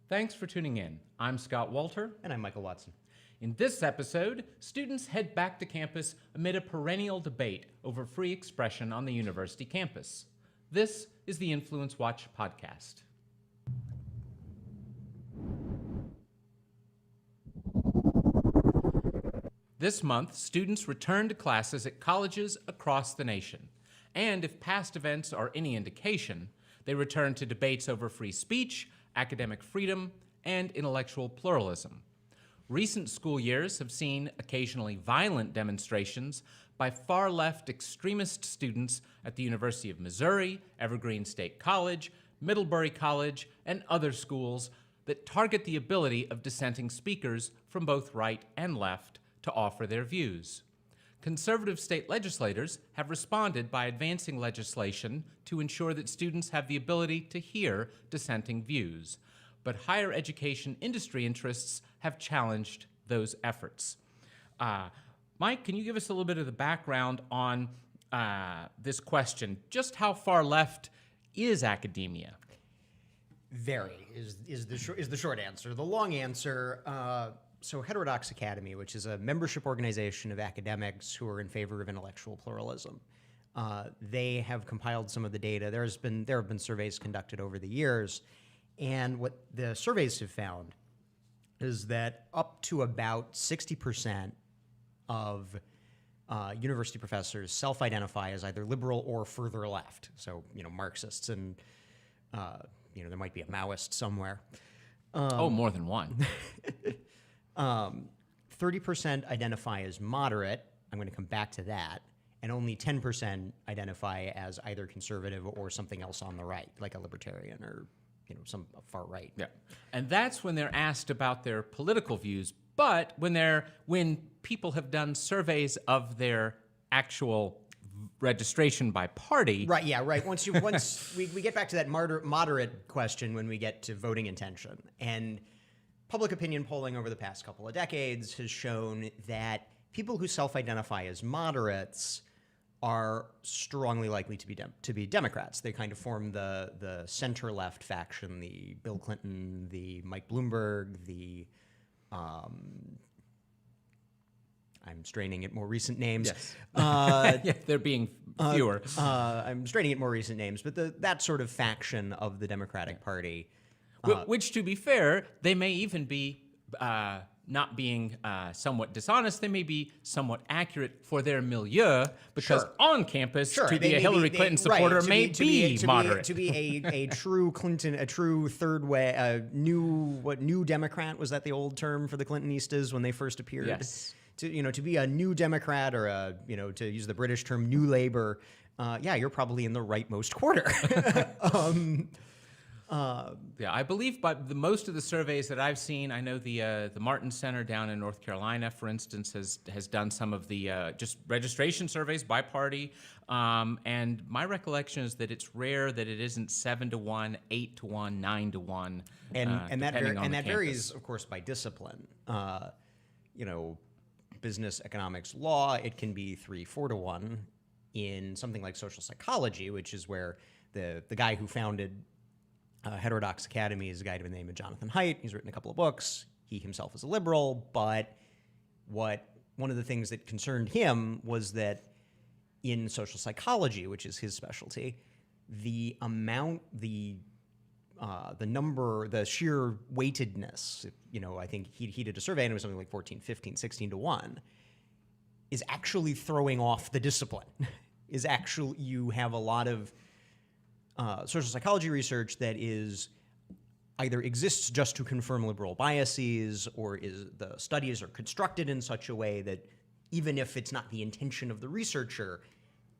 Thanks for tuning in. I'm Scott Walter. And I'm Michael Watson. In this episode, students head back to campus amid a perennial debate over free expression on the university campus. This is the InfluenceWatch podcast. This month, students return to classes at colleges across the nation. And if past events are any indication, they return to debates over free speech, academic freedom, and intellectual pluralism. Recent school years have seen occasionally violent demonstrations by far-left extremist students at the University of Missouri, Evergreen State College, Middlebury College, and other schools that target the ability of dissenting speakers from both right and left to offer their views. Conservative state legislators have responded by advancing legislation to ensure that students have the ability to hear dissenting views. But higher education industry interests have challenged those efforts. Mike, can you give us a little bit of the background on this question? Just how far left is academia? Very is the short answer. The long answer, so Heterodox Academy, which is a membership organization of academics who are in favor of intellectual pluralism, they have compiled some of the data. There have been surveys conducted over the years, and what the surveys have found is that up to about 60% of university professors self-identify as either liberal or further left. So, Marxists and, there might be a Maoist somewhere. More than one. 30% identify as moderate. I'm going to come back to that. And only 10% identify as either conservative or something else on the right, like a libertarian or some far right. Yeah, and that's when they're asked about their political views. But when people have done surveys of their actual registration by party, right? Yeah, right. Once we get back to that moderate question when we get to voting intention, and public opinion polling over the past couple of decades has shown that people who self-identify as moderates are strongly likely to be Democrats. They kind of form the center-left faction, the Bill Clinton, the Mike Bloomberg, the I'm straining at more recent names. Yes. Yeah, they're being fewer. I'm straining at more recent names, but that sort of faction of the Democratic Party. Which, to be fair, they may even be not being somewhat dishonest. They may be somewhat accurate for their milieu, because on campus, to be a Hillary Clinton supporter may be moderate. To be a true Clinton, a true third way, new Democrat, was that the old term for the Clintonistas when they first appeared? Yes. To be a new Democrat, or to use the British term, new Labour, you're probably in the rightmost quarter. Yeah, I believe by most of the surveys that I've seen, I know the Martin Center down in North Carolina, for instance, has done some of the just registration surveys by party, and my recollection is that it's rare that it isn't 7-to-1, 8-to-1, 9-to-1, and that campus. varies, of course, by discipline. Business, economics, law, it can be 3-4-to-1. In something like social psychology, which is where the guy who founded Heterodox Academy is a guy by the name of Jonathan Haidt. He's written a couple of books. He himself is a liberal, but one of the things that concerned him was that in social psychology, which is his specialty, the number, the sheer weightedness, I think he did a survey and it was something like 14, 15, 16-to-1, is actually throwing off the discipline. You have a lot of social psychology research that either exists just to confirm liberal biases, or the studies are constructed in such a way that even if it's not the intention of the researcher,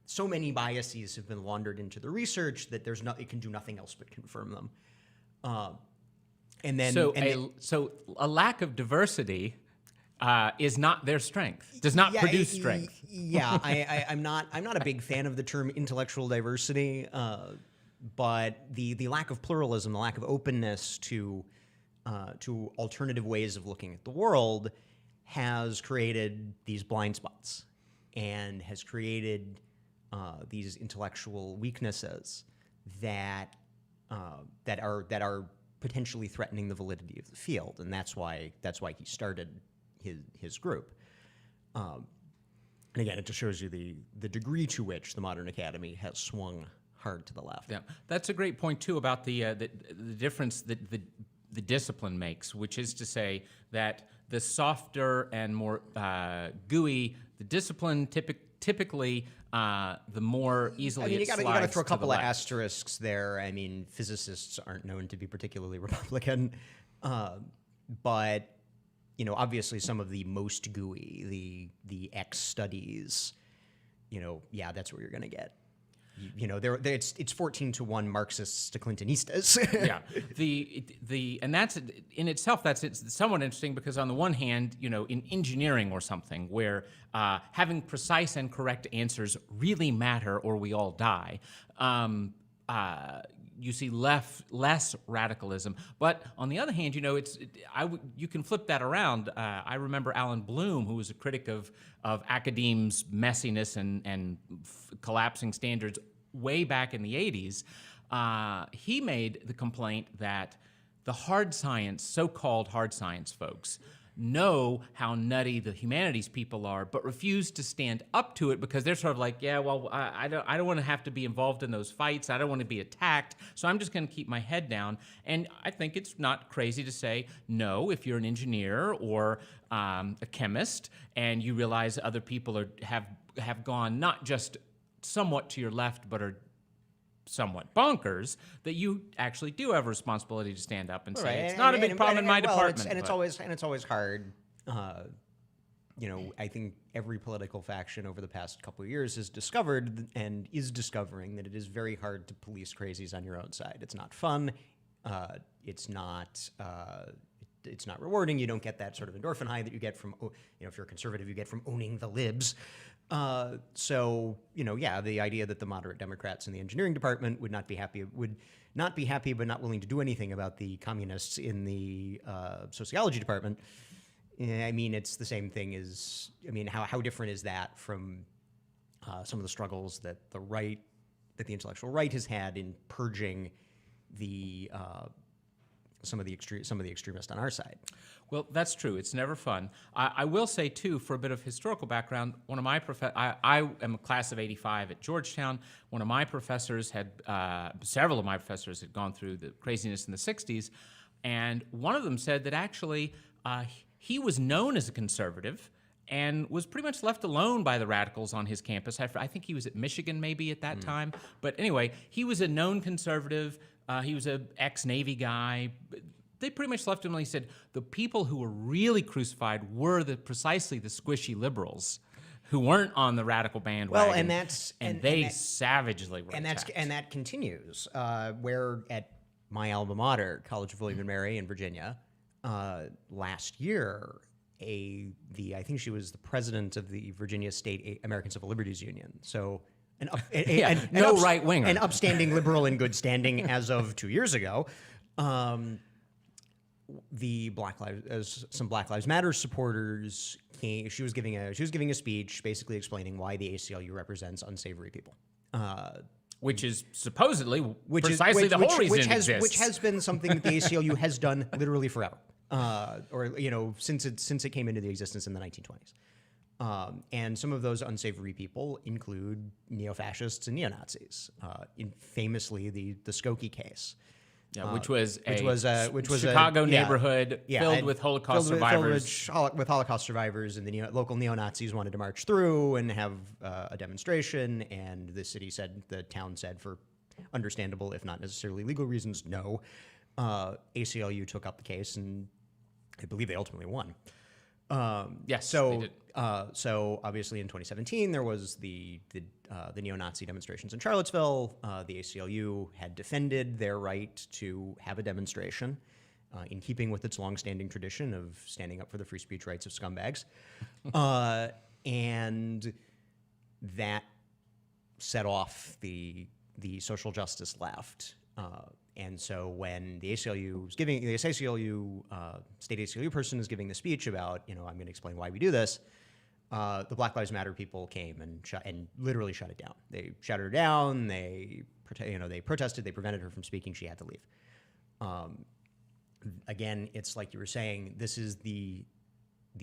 so many biases have been laundered into the research that it can do nothing else but confirm them. So a lack of diversity is not their strength, does not produce strength. Yeah, I'm not a big fan of the term intellectual diversity, but the lack of pluralism, the lack of openness to alternative ways of looking at the world has created these blind spots and has created these intellectual weaknesses that are potentially threatening the validity of the field, and that's why he started his group. And again, it just shows you the degree to which the modern academy has swung hard to the left. Yeah, that's a great point too about the difference that the discipline makes, which is to say that the softer and more gooey the discipline typically, the more easily I mean, it you got slides to throw a to the couple of left. asterisks there. I mean, physicists aren't known to be particularly Republican, but obviously some of the most gooey, the X studies, yeah, that's where you're going to get. It's 14-1 Marxists to Clintonistas. Yeah, and that's in itself it's somewhat interesting because on the one hand, in engineering or something where having precise and correct answers really matter or we all die. You see less radicalism, but on the other hand, you can flip that around. I remember Alan Bloom, who was a critic of academ's messiness and collapsing standards way back in the 80s. He made the complaint that the hard science, so-called hard science folks, know how nutty the humanities people are, but refuse to stand up to it because they're sort of like, yeah, well, I don't want to have to be involved in those fights. I don't want to be attacked, so I'm just going to keep my head down. And I think it's not crazy to say, no, if you're an engineer or a chemist and you realize other people have gone not just somewhat to your left, but are somewhat bonkers, that you actually do have a responsibility to stand up and say it's not a big problem in my department. It's always hard. I think every political faction over the past couple of years has discovered and is discovering that it is very hard to police crazies on your own side. It's not fun. It's not rewarding. You don't get that sort of endorphin high that you get from, if you're a conservative, you get from owning the libs. The idea that the moderate Democrats in the engineering department would not be happy, but not willing to do anything about the communists in the sociology department. I mean, it's the same thing as, how different is that from some of the struggles that the intellectual right has had in purging some of the extremists on our side. Well, that's true. It's never fun. I will say, too, for a bit of historical background, one of my I am a class of '85 at Georgetown. One of my professors several of my professors had gone through the craziness in the '60s, and one of them said that actually he was known as a conservative and was pretty much left alone by the radicals on his campus. I think he was at Michigan maybe at that time. But anyway, he was a known conservative. He was an ex-Navy guy. They pretty much left him and he said the people who were really crucified were precisely the squishy liberals who weren't on the radical bandwagon. Well, they savagely were attacked. And that continues. Where at my alma mater, College of William and Mary in Virginia, last year, I think she was the president of the Virginia State American Civil Liberties Union. So right winger, an upstanding liberal in good standing as of 2 years ago. Some Black Lives Matter supporters came. She was giving a speech, basically explaining why the ACLU represents unsavory people. Which is supposedly precisely the whole reason it exists. Which has been something that the ACLU has done literally forever, since it came into the existence in the 1920s. And some of those unsavory people include neo-fascists and neo-Nazis. Famously, the Skokie case. Yeah, which was a Chicago neighborhood filled with Holocaust survivors. With Holocaust survivors, and the local neo-Nazis wanted to march through and have a demonstration, and the town said, for understandable, if not necessarily legal reasons, no. ACLU took up the case, and I believe they ultimately won. Yes. So, so obviously in 2017 there was the neo-Nazi demonstrations in Charlottesville. The ACLU had defended their right to have a demonstration, in keeping with its longstanding tradition of standing up for the free speech rights of scumbags, and that set off the social justice left. And so when the ACLU was giving, the ACLU, state ACLU person is giving the speech about, I'm going to explain why we do this, the Black Lives Matter people came and literally shut it down. They shut her down. They protested. They prevented her from speaking. She had to leave. again, it's like you were saying, this is the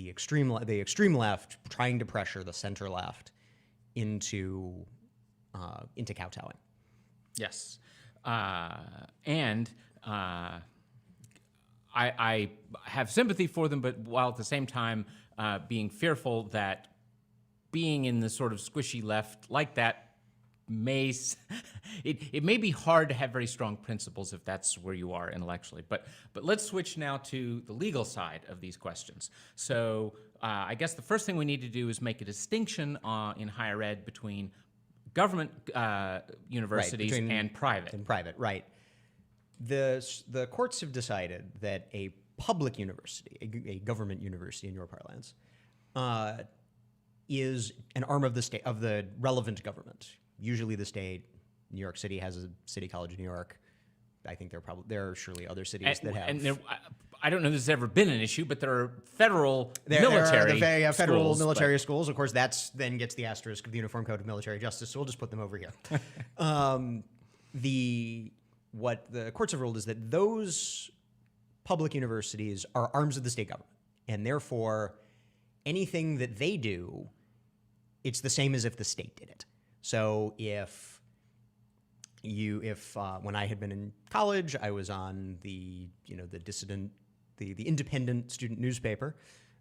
extreme left trying to pressure the center left into kowtowing. Yes. And I have sympathy for them, but while at the same time being fearful that being in the sort of squishy left like that it may be hard to have very strong principles if that's where you are intellectually. But let's switch now to the legal side of these questions. So I guess the first thing we need to do is make a distinction in higher ed between government universities and private. And private, right. The courts have decided that a public university, a government university in your parlance, is an arm of the state, of the relevant government. Usually the state. New York City has a City College of New York. I think there are surely other cities that have. And I don't know if this has ever been an issue, but there are federal military federal schools, military schools. Of course, that's then gets the asterisk of the Uniform Code of Military Justice, so we'll just put them over here. What the courts have ruled is that those public universities are arms of the state government, and therefore anything that they do, it's the same as if the state did it. So if when I had been in college, I was on the independent student newspaper,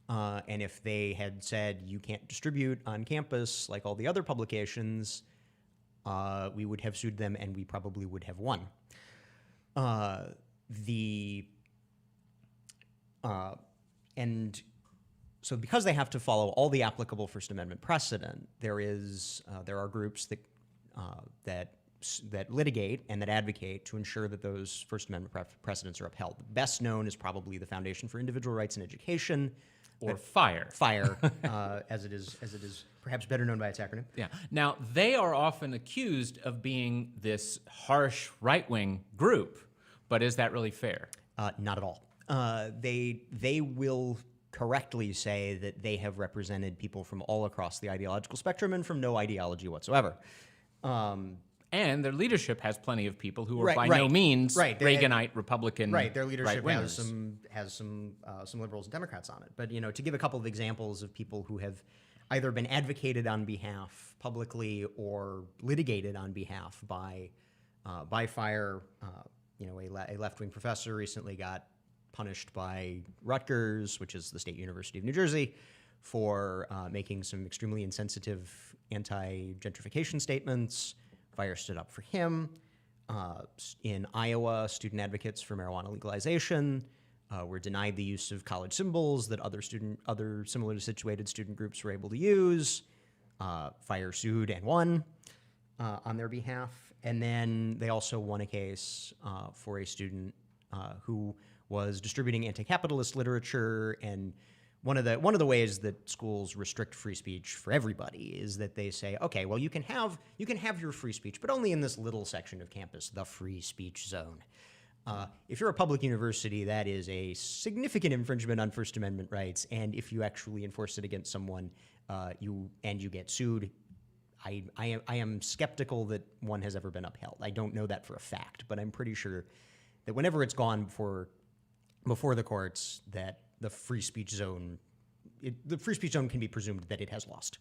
and if they had said you can't distribute on campus like all the other publications, we would have sued them, and we probably would have won. And so because they have to follow all the applicable First Amendment precedent, there are groups that litigate and that advocate to ensure that those First Amendment precedents are upheld. The best known is probably the Foundation for Individual Rights and Education, or FIRE. FIRE, as it is perhaps better known by its acronym. Yeah. Now they are often accused of being this harsh right-wing group, but is that really fair? Not at all. They will correctly say that they have represented people from all across the ideological spectrum and from no ideology whatsoever. And their leadership has plenty of people who are by no means Reaganite Republican. Right, their leadership right-wingers. has some liberals and Democrats on it. But to give a couple of examples of people who have either been advocated on behalf publicly or litigated on behalf by FIRE, a left-wing professor recently got punished by Rutgers, which is the State University of New Jersey, for making some extremely insensitive anti-gentrification statements. FIRE stood up for him. In Iowa, student advocates for marijuana legalization were denied the use of college symbols that other similarly situated student groups were able to use. FIRE sued and won on their behalf. And then they also won a case for a student who was distributing anti-capitalist literature. And one of the ways that schools restrict free speech for everybody is that they say, okay, well, you can have your free speech, but only in this little section of campus, the free speech zone. If you're a public university, that is a significant infringement on First Amendment rights, and if you actually enforce it against someone, you get sued, I am skeptical that one has ever been upheld. I don't know that for a fact, but I'm pretty sure that whenever it's gone before the courts, that the free speech zone can be presumed that it has lost.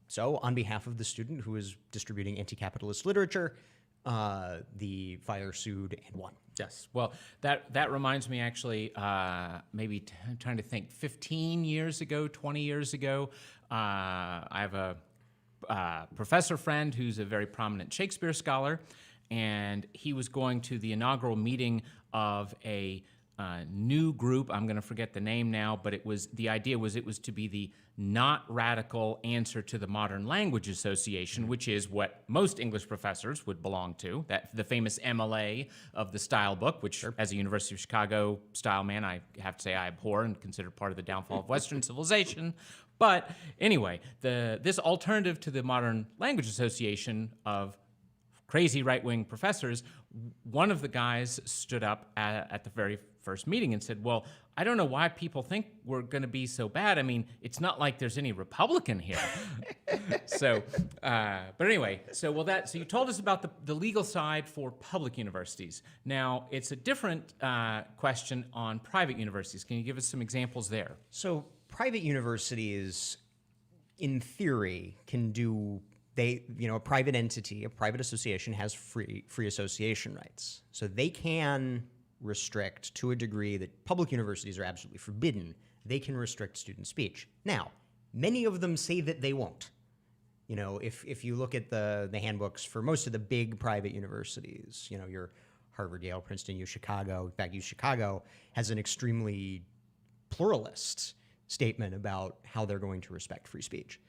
So on behalf of the student who is distributing anti-capitalist literature, the FIRE sued and won. Yes. Well, that reminds me actually, maybe I'm trying to think, 15 years ago, 20 years ago, I have a professor friend who's a very prominent Shakespeare scholar, and he was going to the inaugural meeting of a new group. I'm going to forget the name now, but the idea was it was to be the not radical answer to the Modern Language Association, which is what most English professors would belong to, the famous MLA of the style book, which as a University of Chicago style man, I have to say I abhor and consider part of the downfall of Western civilization. But anyway, this alternative to the Modern Language Association of crazy right-wing professors, one of the guys stood up at the very first meeting and said, well, I don't know why people think we're going to be so bad. I mean, it's not like there's any Republican here. So, but anyway, so you told us about the legal side for public universities. Now, it's a different question on private universities. Can you give us some examples there? So private universities, in theory, can do, a private entity, a private association has free association rights. So they can restrict, to a degree that public universities are absolutely forbidden, they can restrict student speech. Now, many of them say that they won't. If you look at the handbooks for most of the big private universities, your Harvard, Yale, Princeton, U Chicago, in fact, U Chicago has an extremely pluralist statement about how they're going to respect free speech.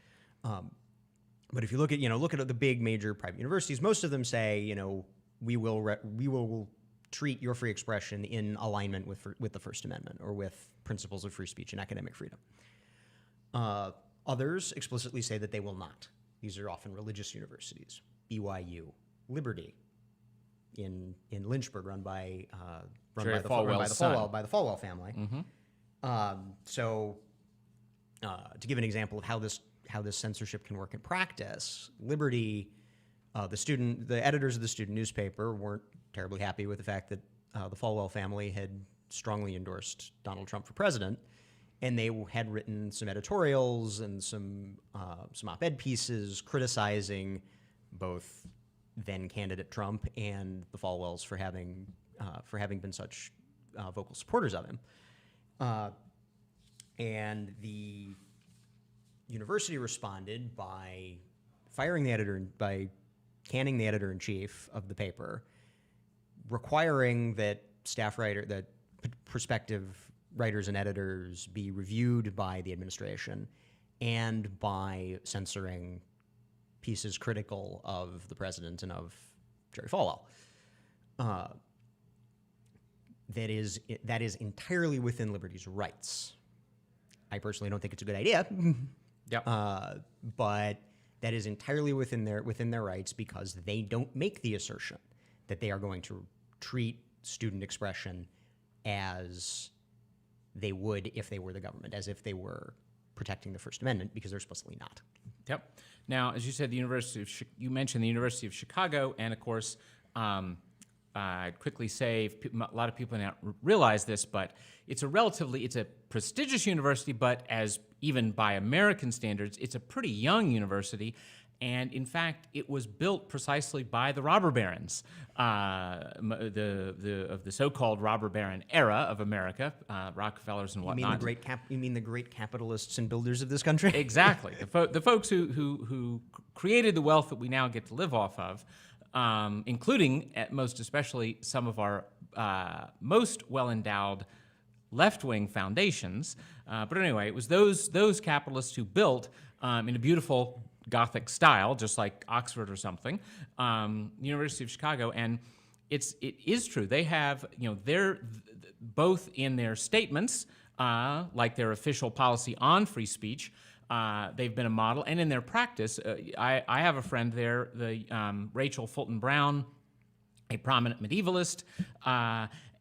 But if you look at the big major private universities, most of them say, we will treat your free expression in alignment with the First Amendment or with principles of free speech and academic freedom. Others explicitly say that they will not. These are often religious universities, BYU, Liberty in Lynchburg, run by the Falwell family. Mm-hmm. To give an example of how this censorship can work in practice, Liberty, the editors of the student newspaper weren't terribly happy with the fact that the Falwell family had strongly endorsed Donald Trump for president, and they had written some editorials and some op-ed pieces criticizing both then candidate Trump and the Falwells for having been such vocal supporters of him. And the university responded by firing the editor, by canning the editor-in-chief of the paper, requiring that prospective writers and editors be reviewed by the administration, and by censoring pieces critical of the president and of Jerry Falwell. That is entirely within Liberty's rights. I personally don't think it's a good idea. Yep. But that is entirely within their rights, because they don't make the assertion that they are going to treat student expression as they would if they were the government, as if they were protecting the First Amendment, because they're supposedly not. Yep. Now, as you said, you mentioned the University of Chicago, and of course, I'd quickly say, a lot of people don't realize this, but it's a prestigious university, but as even by American standards, it's a pretty young university. And in fact, it was built precisely by the robber barons, of the so-called robber baron era of America, Rockefellers and whatnot. You mean the great capitalists and builders of this country? Exactly, the folks who created the wealth that we now get to live off of, including, most especially, some of our most well-endowed left-wing foundations. But anyway, it was those capitalists who built, in a beautiful Gothic style, just like Oxford or something, University of Chicago, and it is true. They have, they're both in their statements, like their official policy on free speech, they've been a model, and in their practice, I have a friend there, Rachel Fulton Brown, a prominent medievalist,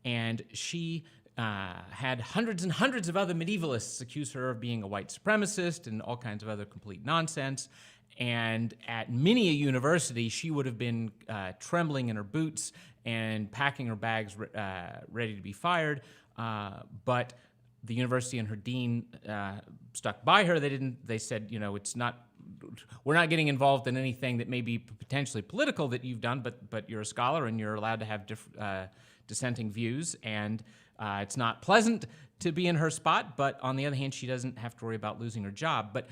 and she had hundreds and hundreds of other medievalists accuse her of being a white supremacist and all kinds of other complete nonsense. And at many a university, she would have been trembling in her boots and packing her bags ready to be fired. But the university and her dean stuck by her. They said, we're not getting involved in anything that may be potentially political that you've done, but you're a scholar and you're allowed to have dissenting views. And it's not pleasant to be in her spot, but on the other hand, she doesn't have to worry about losing her job. But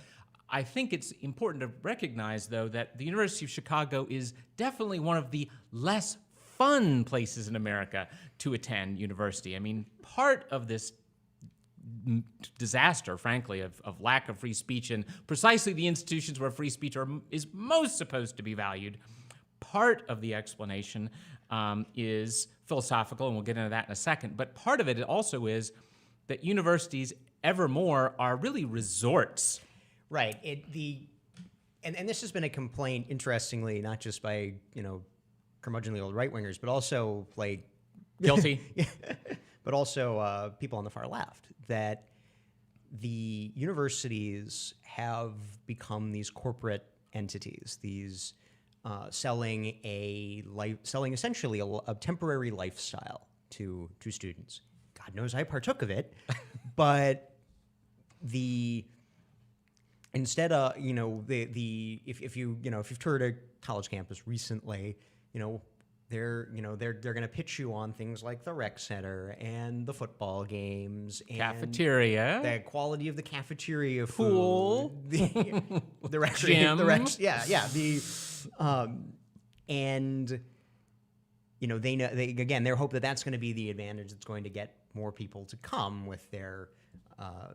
I think it's important to recognize, though, that the University of Chicago is definitely one of the less fun places in America to attend university. I mean, part of this disaster, frankly, of lack of free speech and precisely the institutions where free speech is most supposed to be valued, part of the explanation is philosophical, and we'll get into that in a second, but part of it also is that universities evermore are really resorts. Right. And this has been a complaint, interestingly, not just by curmudgeonly old right-wingers, but also like Guilty. but also people on the far left, that the universities have become these corporate entities, these selling essentially a temporary lifestyle to students. God knows I partook of it, but instead of if you've toured a college campus recently, they're going to pitch you on things like the rec center and the football games and Cafeteria. the quality of the cafeteria Pool. food, the rec Gym. And they hope that that's going to be the advantage that's going to get more people to come with their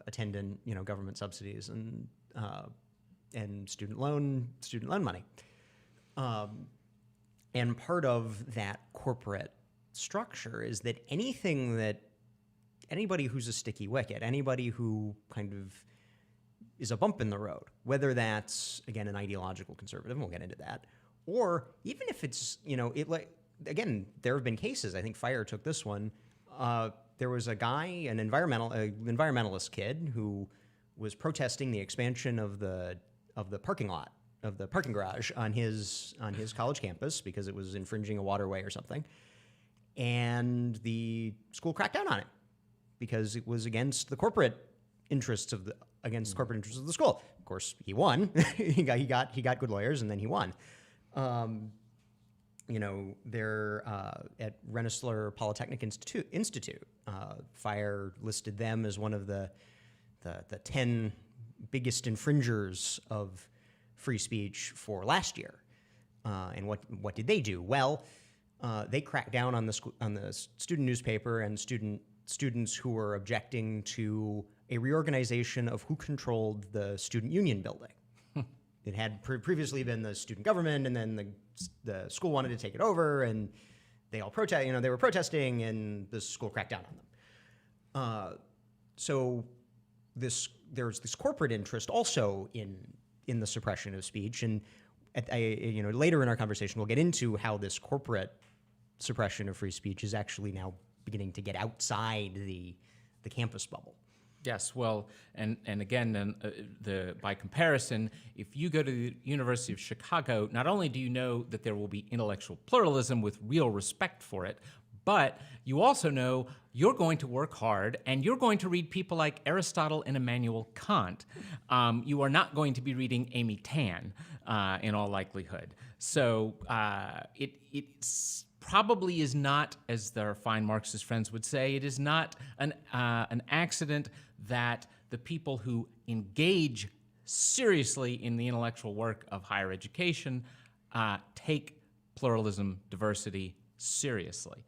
attendant government subsidies and student loan money. And part of that corporate structure is that anybody who's a sticky wicket, anybody who kind of is a bump in the road, whether that's, again, an ideological conservative, and we'll get into that, or even if it's, again, there have been cases, I think Fire took this one, there was a guy, an environmentalist kid who was protesting the expansion of the parking lot, of the parking garage on his college campus because it was infringing a waterway or something. And the school cracked down on it because it was against the corporate interests of the school. Of course, he won. he got good lawyers, and then he won. They're at Rensselaer Polytechnic Institute. Fire listed them as one of the 10 biggest infringers of free speech for last year. And what did they do? Well, they cracked down on the student newspaper and students who were objecting to a reorganization of who controlled the student union building. It had previously been the student government, and then the school wanted to take it over, and they all they were protesting, and the school cracked down on them. So there's this corporate interest also in the suppression of speech, and later in our conversation we'll get into how this corporate suppression of free speech is actually now beginning to get outside the campus bubble. Yes, well, and again, by comparison, if you go to the University of Chicago, not only do you know that there will be intellectual pluralism with real respect for it, but you also know you're going to work hard and you're going to read people like Aristotle and Immanuel Kant. You are not going to be reading Amy Tan in all likelihood. So it's probably is not, as their fine Marxist friends would say, it is not an accident that the people who engage seriously in the intellectual work of higher education take pluralism, diversity seriously.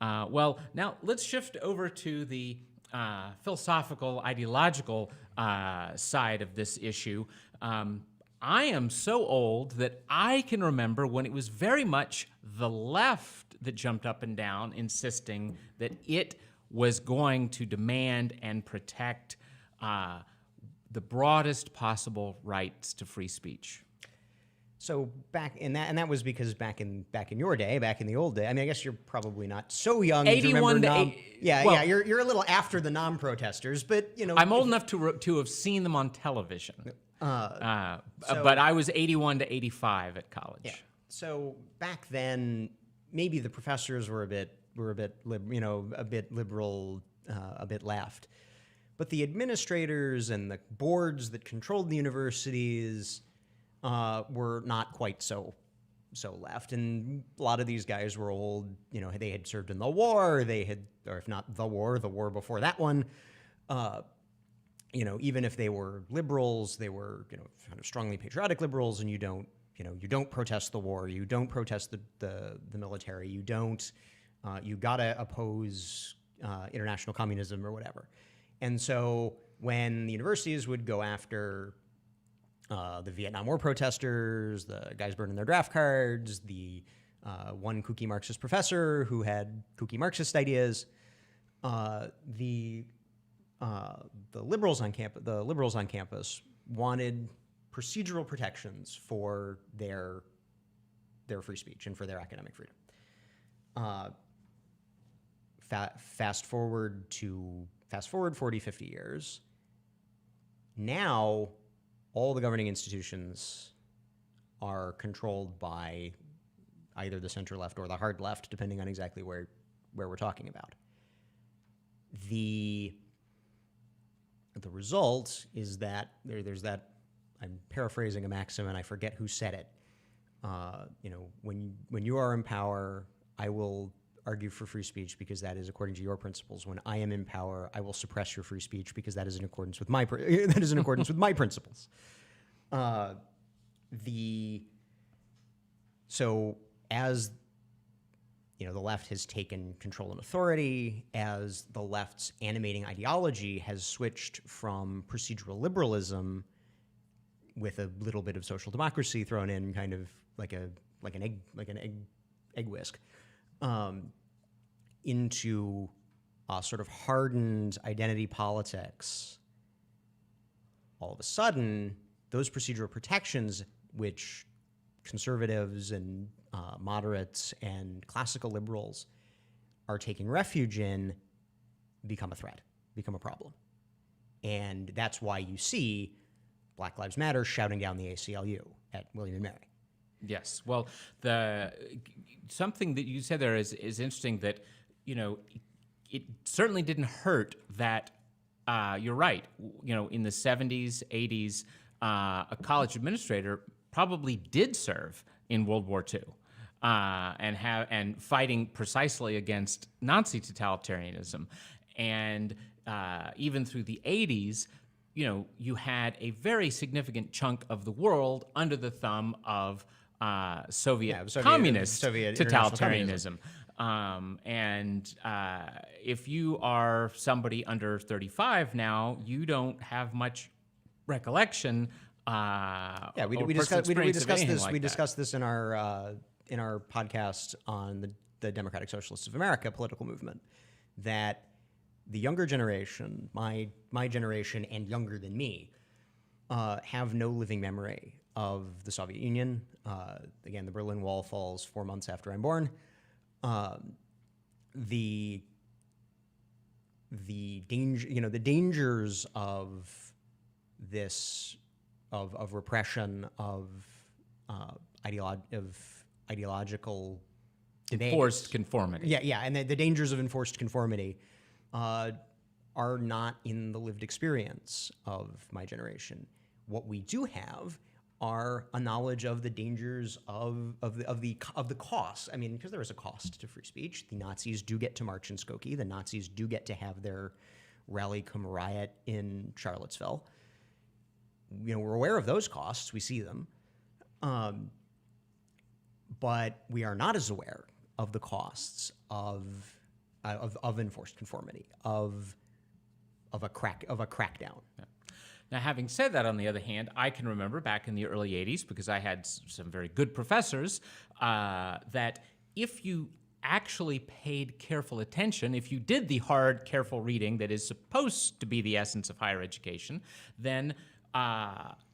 Well, now let's shift over to the philosophical, ideological side of this issue. I am so old that I can remember when it was very much the left that jumped up and down, insisting that it was going to demand and protect the broadest possible rights to free speech. So that was because back in your day, back in the old day. I mean, I guess you're probably not so young to remember. You're a little after the non-protesters, but I'm old enough to have seen them on television. But I was 81 to 85 at college. Yeah. So back then, maybe the professors were a bit liberal, a bit left, but the administrators and the boards that controlled the universities were not quite so left. And a lot of these guys were old. They had served in the war. Or if not the war before that one. Even if they were liberals, they were kind of strongly patriotic liberals, and you don't protest the war, you don't protest the military, you gotta oppose international communism or whatever. And so when the universities would go after the Vietnam War protesters, the guys burning their draft cards, the one kooky Marxist professor who had kooky Marxist ideas, the liberals on campus wanted procedural protections for their their free speech and for their academic freedom. Fast forward 40, 50 years. Now, all the governing institutions are controlled by either the center left or the hard left, depending on exactly where we're talking about. The result is that there's that, I'm paraphrasing a maxim and I forget who said it. When you are in power, I will argue for free speech because that is according to your principles. When I am in power, I will suppress your free speech because that is in accordance with my principles. So as the left has taken control and authority, as the left's animating ideology has switched from procedural liberalism with a little bit of social democracy thrown in, kind of like an egg whisk, into sort of hardened identity politics. All of a sudden, those procedural protections, which conservatives and moderates and classical liberals are taking refuge in, become a threat, become a problem. And that's why you see Black Lives Matter shouting down the ACLU at William and Mary. Yes. Well, something that you said there is interesting, that, it certainly didn't hurt that, you're right, in the 70s, 80s, a college administrator probably did serve in World War II and fighting precisely against Nazi totalitarianism. And even through the 80s, you had a very significant chunk of the world under the thumb of Soviet totalitarianism. If you are somebody under 35 now, you don't have much recollection. We discussed this in our podcast on the Democratic Socialists of America political movement, that the younger generation, my generation and younger than me, have no living memory of the Soviet Union. Again, the Berlin Wall falls 4 months after I'm born. The dangers of this, of repression, of ideological debate, enforced conformity. And the dangers of enforced conformity are not in the lived experience of my generation. What we do have are a knowledge of the dangers of the costs. I mean, because there is a cost to free speech. The Nazis do get to march in Skokie. The Nazis do get to have their rally cum riot in Charlottesville. We're aware of those costs. We see them. But we are not as aware of the costs of enforced conformity, of a crackdown. Yeah. Now, having said that, on the other hand, I can remember back in the early 80s, because I had some very good professors, that if you actually paid careful attention, if you did the hard, careful reading that is supposed to be the essence of higher education, then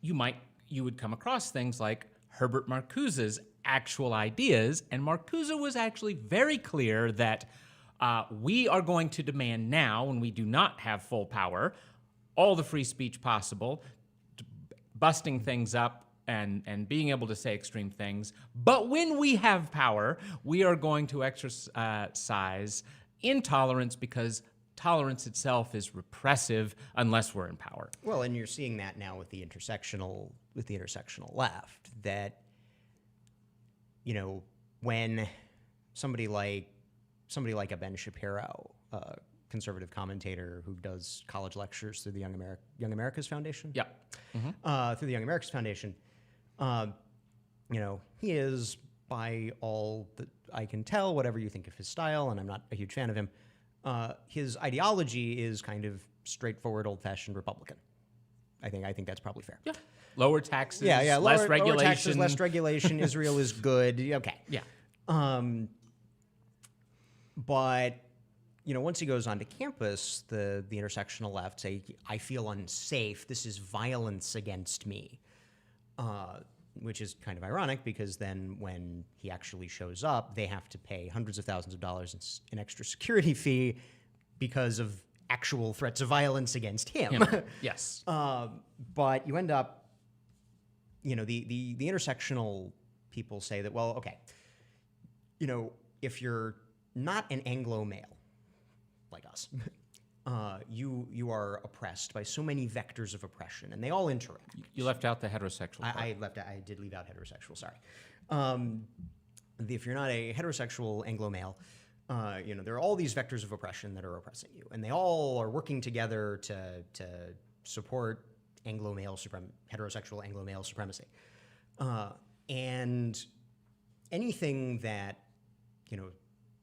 you would come across things like Herbert Marcuse's actual ideas. And Marcuse was actually very clear that we are going to demand now, when we do not have full power, all the free speech possible, busting things up and being able to say extreme things. But when we have power, we are going to exercise intolerance, because tolerance itself is repressive unless we're in power. Well, and you're seeing that now with the intersectional left, that when somebody like a Ben Shapiro, conservative commentator who does college lectures through the Young America's Foundation. Yeah. Mm-hmm. Through the Young America's Foundation. He is, by all that I can tell, whatever you think of his style, and I'm not a huge fan of him, his ideology is kind of straightforward, old-fashioned Republican. I think that's probably fair. Yeah. Lower taxes, less regulation. Lower taxes, less regulation. Israel is good. Okay. Yeah. But once he goes onto campus, the intersectional left say, I feel unsafe. This is violence against me. which is kind of ironic because then when he actually shows up, they have to pay hundreds of thousands of dollars in extra security fee because of actual threats of violence against him. Yes. But you end up, the intersectional people say that, well, okay, if you're not an Anglo male like us, you are oppressed by so many vectors of oppression, and they all interact. You left out the heterosexual part. I did leave out heterosexual. Sorry. If you're not a heterosexual Anglo male, there are all these vectors of oppression that are oppressing you, and they all are working together to support heterosexual Anglo male supremacy, and anything that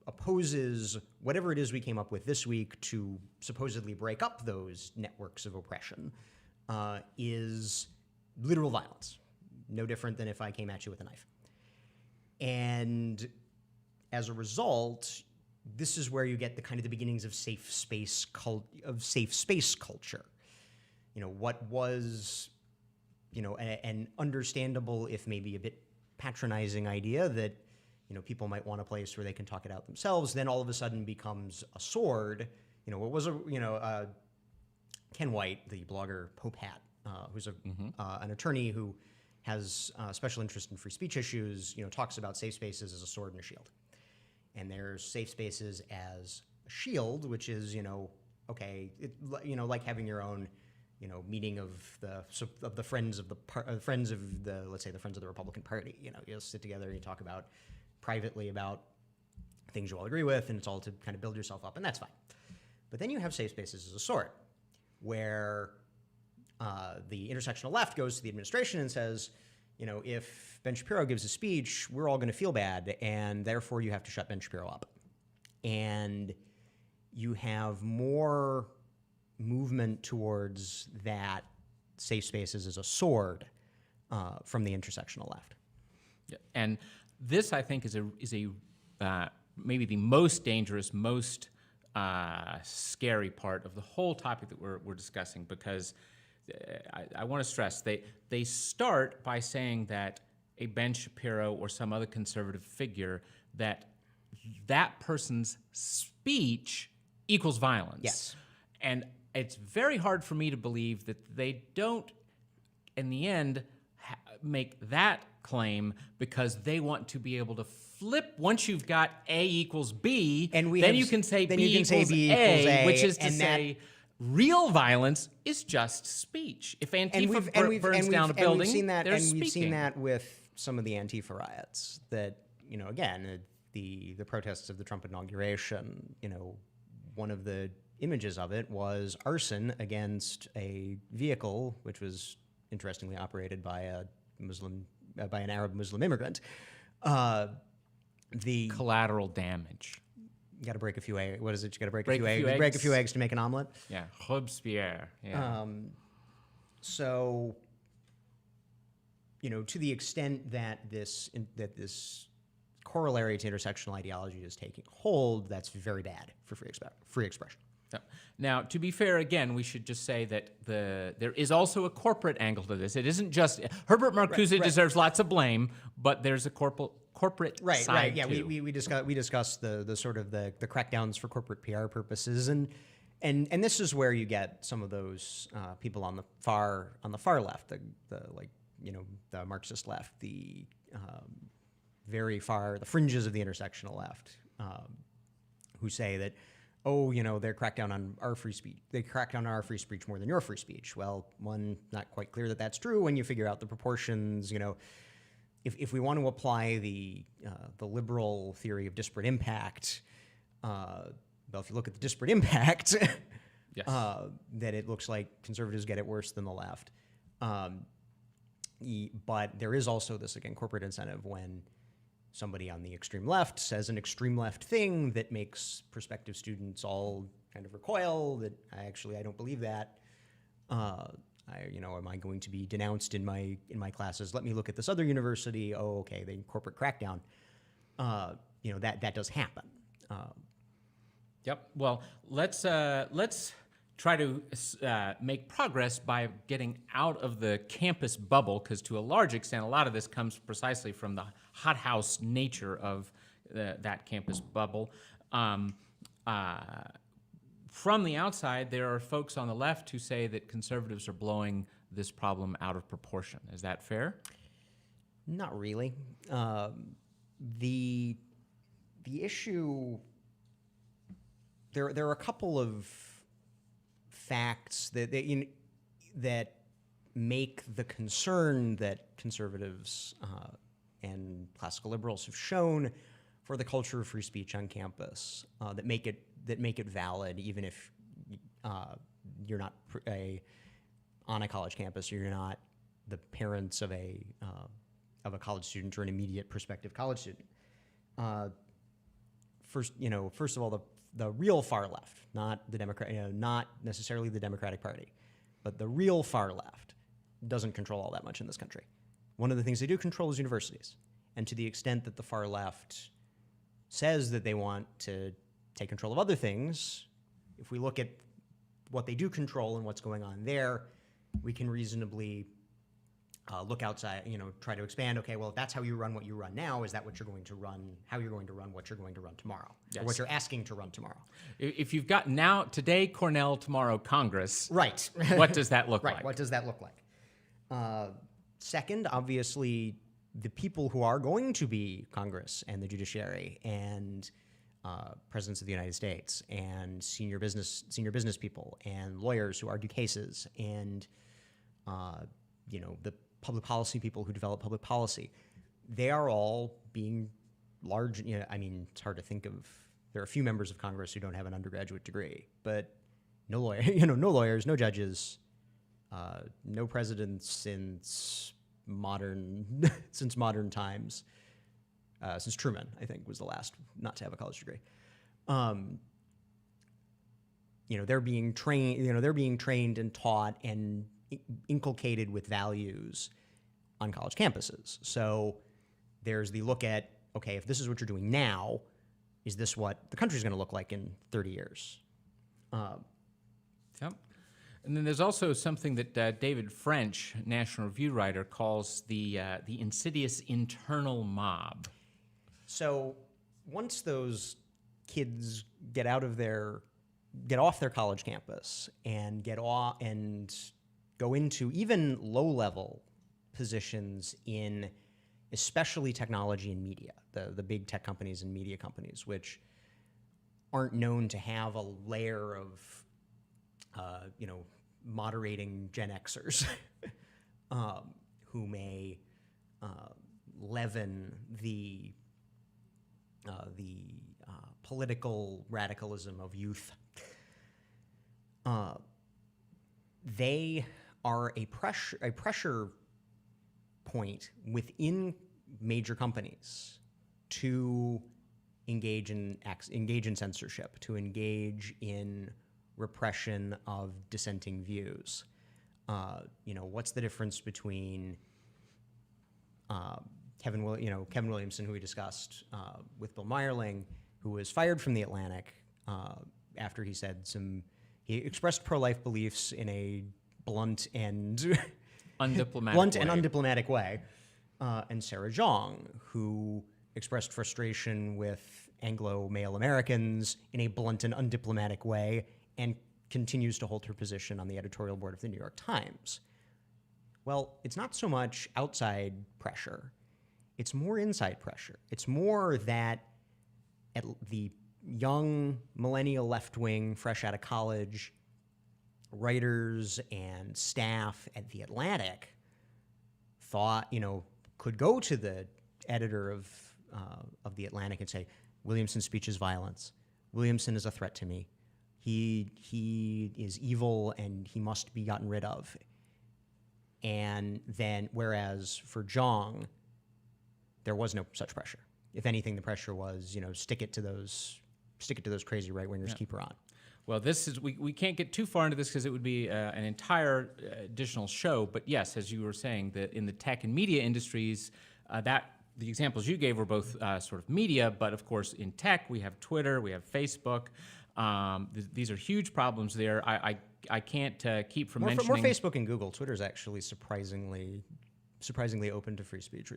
opposes whatever it is we came up with this week to supposedly break up those networks of oppression is literal violence, no different than if I came at you with a knife. And as a result, this is where you get the beginnings of safe space culture. What was an understandable, if maybe a bit patronizing idea that people might want a place where they can talk it out themselves, then all of a sudden becomes a sword. What was Ken White, the blogger Pope Hat, who's an attorney who has special interest in free speech issues, talks about safe spaces as a sword and a shield. And there's safe spaces as a shield, which is, like having your own, meeting of the friends of the let's say the friends of the Republican Party. You sit together and you talk about privately about things you all agree with, and it's all to kind of build yourself up, and that's fine. But then you have safe spaces as a sword, where the intersectional left goes to the administration and says, if Ben Shapiro gives a speech, we're all going to feel bad, and therefore you have to shut Ben Shapiro up. And you have more movement towards that safe spaces as a sword from the intersectional left. Yeah. And this, I think, is a maybe the most dangerous, most scary part of the whole topic that we're discussing, because I want to stress they start by saying that a Ben Shapiro or some other conservative figure, that person's speech equals violence. Yes. And it's very hard for me to believe that they don't, in the end, make that claim because they want to be able to flip. Once you've got A equals B, then you can say B equals A, which is to say real violence is just speech. If Antifa burns down a building, we've seen that with some of the Antifa riots. That again, the protests of the Trump inauguration. One of the images of it was arson against a vehicle, which was interestingly operated by an Arab Muslim immigrant. The collateral damage. You got to break a few eggs. What is it? You got to break a few eggs. Break a few eggs to make an omelet. Yeah, Robespierre. Yeah. So, to the extent that this corollary to intersectional ideology is taking hold, that's very bad for free expression. Yeah. Now, to be fair, again, we should just say that there is also a corporate angle to this. It isn't just Herbert Marcuse deserves lots of blame, but there's a corporate side right. Yeah, too. we discussed the sort of the crackdowns for corporate PR purposes, and this is where you get some of those people on the far left, the Marxist left, the very far, the fringes of the intersectional left, who say that, they're cracked down on our free speech. They crack down on our free speech more than your free speech. Well, not quite clear that that's true when you figure out the proportions. If we want to apply the liberal theory of disparate impact, if you look at the disparate impact, yes. That it looks like conservatives get it worse than the left. But there is also this, again, corporate incentive when somebody on the extreme left says an extreme left thing that makes prospective students all kind of recoil, that I don't believe that. Am I going to be denounced in my classes? Let me look at this other university. Oh, okay, the corporate crackdown. that does happen. Yep. Well, let's try to make progress by getting out of the campus bubble, because to a large extent, a lot of this comes precisely from the hothouse nature of that campus bubble. From the outside, there are folks on the left who say that conservatives are blowing this problem out of proportion. Is that fair? Not really. The issue, there are a couple of facts that make the concern that conservatives and classical liberals have shown for the culture of free speech on campus that make it valid, even if you're not on a college campus, or you're not the parents of a college student or an immediate prospective college student. First of all, the real far left, not the not necessarily the Democratic Party, but the real far left doesn't control all that much in this country. One of the things they do control is universities, and to the extent that the far left says that they want to take control of other things, if we look at what they do control and what's going on there, we can reasonably look outside, try to expand. Okay, well, if that's how you run what you run now, is that what you're going to run, how you're going to run what you're going to run tomorrow? Yes. Or what you're asking to run tomorrow? If you've got today Cornell, tomorrow Congress, right? What does that look right. like? What does that look like? Second, obviously, the people who are going to be Congress and the judiciary and presidents of the United States and senior business people and lawyers who argue cases and the public policy people who develop public policy, they are all being large. It's hard to think of. There are a few members of Congress who don't have an undergraduate degree, but no no lawyers, no judges, no presidents since modern times. Since Truman, I think, was the last not to have a college degree. They're being trained and taught and inculcated with values on college campuses. So there's the look at, okay, if this is what you're doing now, is this what the country's going to look like in 30 years? Yep. And then there's also something that David French, National Review writer, calls the insidious internal mob. So once those kids get off their college campus and go into even low-level positions in especially technology and media, the big tech companies and media companies, which aren't known to have a layer of moderating Gen Xers who may leaven the political radicalism of youth. They are a pressure point within major companies to engage in censorship, to engage in repression of dissenting views. What's the difference between Kevin Williamson, who we discussed with Bill Meyerling, who was fired from The Atlantic after he expressed pro-life beliefs in a blunt and undiplomatic way, and Sarah Zhang, who expressed frustration with Anglo male Americans in a blunt and undiplomatic way, and continues to hold her position on the editorial board of the New York Times. Well, it's not so much outside pressure. It's more inside pressure. It's more that at the young millennial left wing, fresh out of college, writers and staff at The Atlantic thought, could go to the editor of The Atlantic and say, Williamson's speech is violence. Williamson is a threat to me. He is evil and he must be gotten rid of. And then, whereas for Zhang, there was no such pressure. If anything, the pressure was, stick it to those crazy right wingers, keep her on. Well, we can't get too far into this because it would be an entire additional show. But yes, as you were saying, that in the tech and media industries, the examples you gave were both sort of media, but of course in tech we have Twitter, we have Facebook. These are huge problems there. I can't keep from More mentioning... Facebook and Google. Twitter's actually surprisingly open to free speech.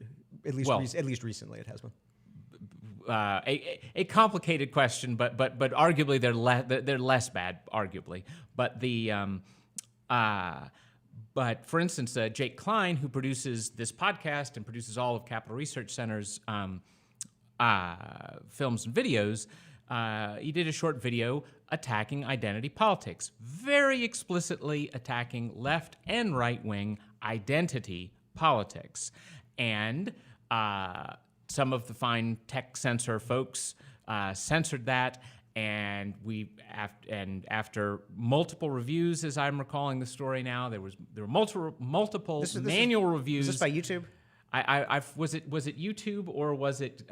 At least recently it has been. A complicated question, but arguably they're less bad, arguably. But for instance, Jake Klein, who produces this podcast and produces all of Capital Research Center's films and videos, he did a short video attacking identity politics, very explicitly attacking left and right-wing identity politics. And some of the fine tech censor folks censored that, and after multiple reviews, as I'm recalling the story now, there were multiple manual reviews. Is this by YouTube? Was it YouTube or was it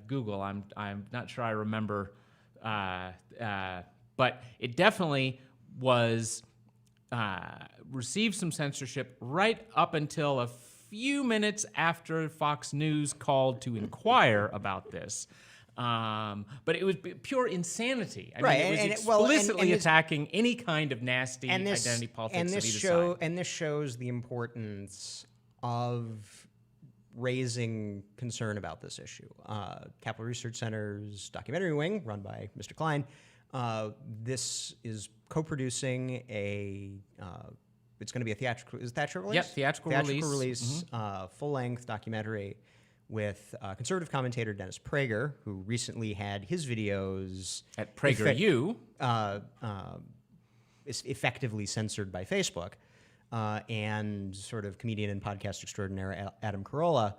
Google? I'm not sure I remember, but it definitely was received some censorship right up until a few minutes after Fox News called to inquire about this. But it was pure insanity. I mean, it was explicitly attacking any kind of nasty identity politics of either side. And this shows the importance of raising concern about this issue. Capital Research Center's documentary wing, run by Mr. Klein, this is co-producing it's going to be a theatrical release? Yep, theatrical release, full-length documentary with conservative commentator Dennis Prager, who recently had his videos at PragerU is effectively censored by Facebook, and sort of comedian and podcast extraordinaire Adam Carolla,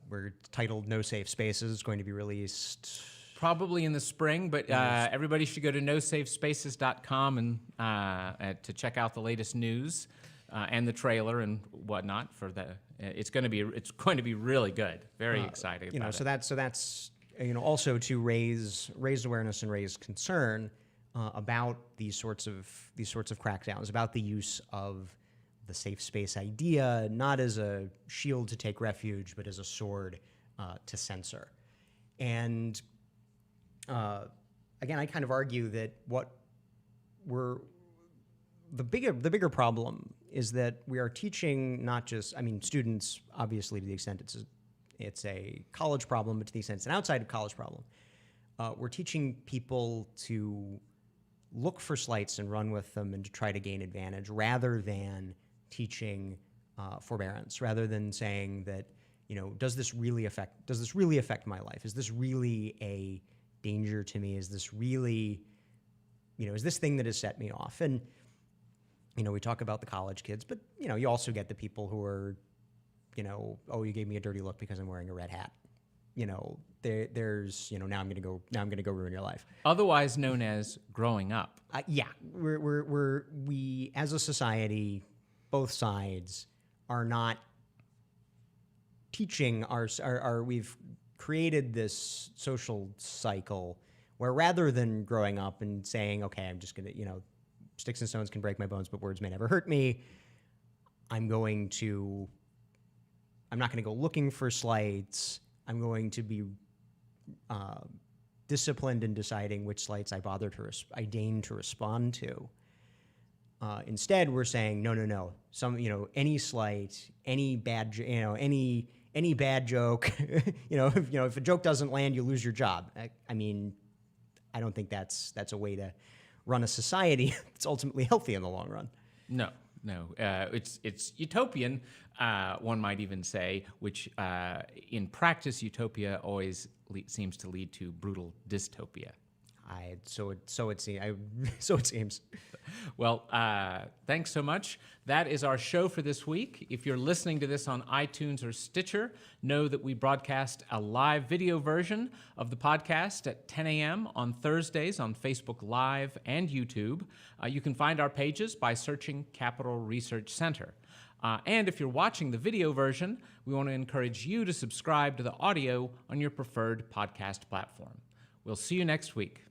were titled No Safe Spaces. It's going to be released probably in the spring, but everybody should go to nosafespaces.com and to check out the latest news and the trailer and whatnot for the. It's going to be really good. Very excited. So that's also to raise awareness and raise concern about these sorts of crackdowns, about the use of the safe space idea, not as a shield to take refuge, but as a sword to censor. And again, I kind of argue that the bigger problem is that we are teaching not just, students, obviously, to the extent it's a college problem, but to the extent it's an outside of college problem, we're teaching people to look for slights and run with them and to try to gain advantage, rather than teaching forbearance, rather than saying that, does this really affect my life? Is this really a danger to me? Is this really, is this thing that has set me off? And we talk about the college kids, but you also get the people who are, oh, you gave me a dirty look because I'm wearing a red hat. There's now I'm gonna go ruin your life. Otherwise known as growing up. Yeah, we as a society, both sides are not teaching we've created this social cycle where, rather than growing up and saying, okay, I'm just gonna, sticks and stones can break my bones, but words may never hurt me, I'm not going to go looking for slights. I'm going to be disciplined in deciding which slights I deign to respond to. Instead, we're saying no. Any slight, any bad, any bad joke. If a joke doesn't land, you lose your job. I don't think that's a way to run a society that's ultimately healthy in the long run. No. It's utopian, one might even say, which in practice, utopia always seems to lead to brutal dystopia. So it seems. Well, thanks so much. That is our show for this week. If you're listening to this on iTunes or Stitcher, know that we broadcast a live video version of the podcast at 10 a.m. on Thursdays on Facebook Live and YouTube. You can find our pages by searching Capital Research Center. And if you're watching the video version, we want to encourage you to subscribe to the audio on your preferred podcast platform. We'll see you next week.